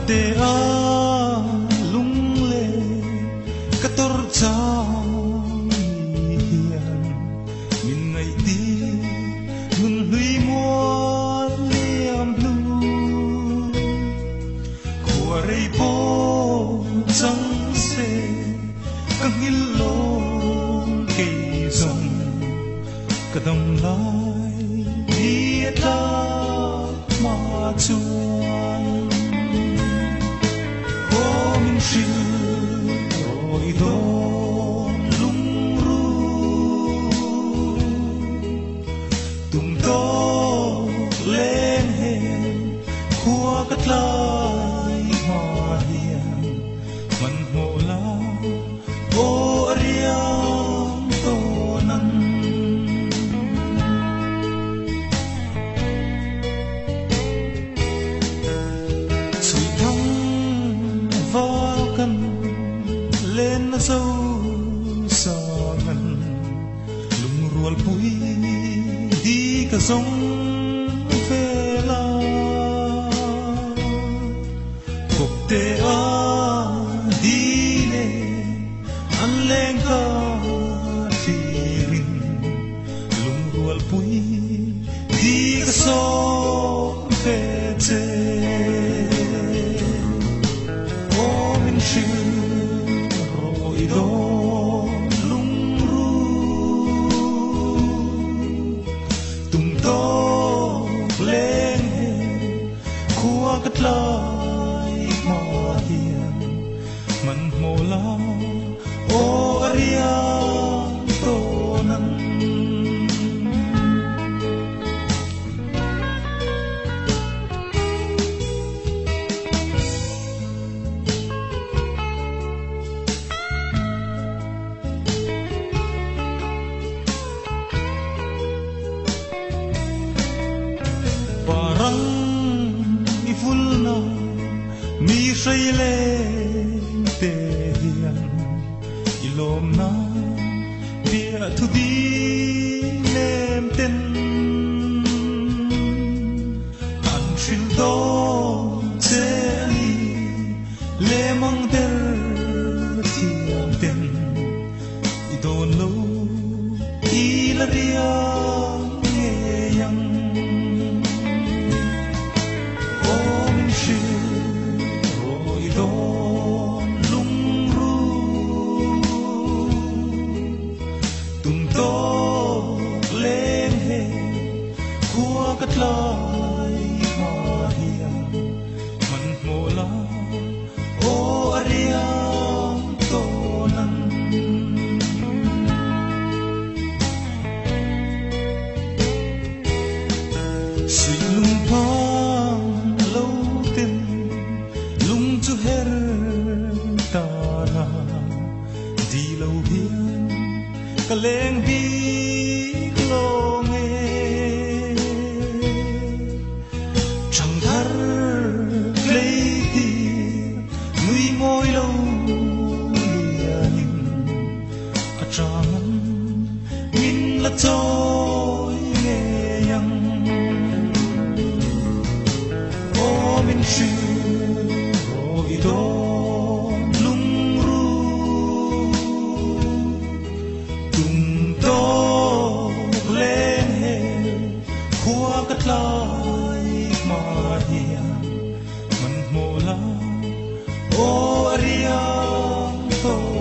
te a lung le kator cha hian min ngai ti nun hui mo liam blu ko rei po chang se kang hil lo ke song kadam lai ni ta ma chuan Sil rồi đón lung ru tung to lên hẹn khua cất lại hoa hiền mặn hồ la ô riang to năn sui thăm vào căn lên nó sâu xa ngân lùng ruột bụi đi cả sông về la cục tê a đi nè ăn lên cả phi rin lùng ruột bụi đi cả sông về tê rồi đón lung ru tung to lên khua cất lại hoa hiền mặn mồ la ô riang to năn parang ifulna mi shaile te hian ilom na bia thu di nem ten an shil do cheli le mang der thiam ten idon lo ila dia yang rồi đón lung ru tung to lên hẹn khua cất lại hoa hiền mặn mồ la ô riang to năn suy lung pang lâu tin lung chu her ta na di lâu hiền ka leng bi lo nghe chẳng thar lấy ti nuôi môi lâu liền a trang min la trôi nghe yang ô min rồi đón lung ru tung to lên hẹn khua cất lại hoa hiền mặn mồ la ô riang to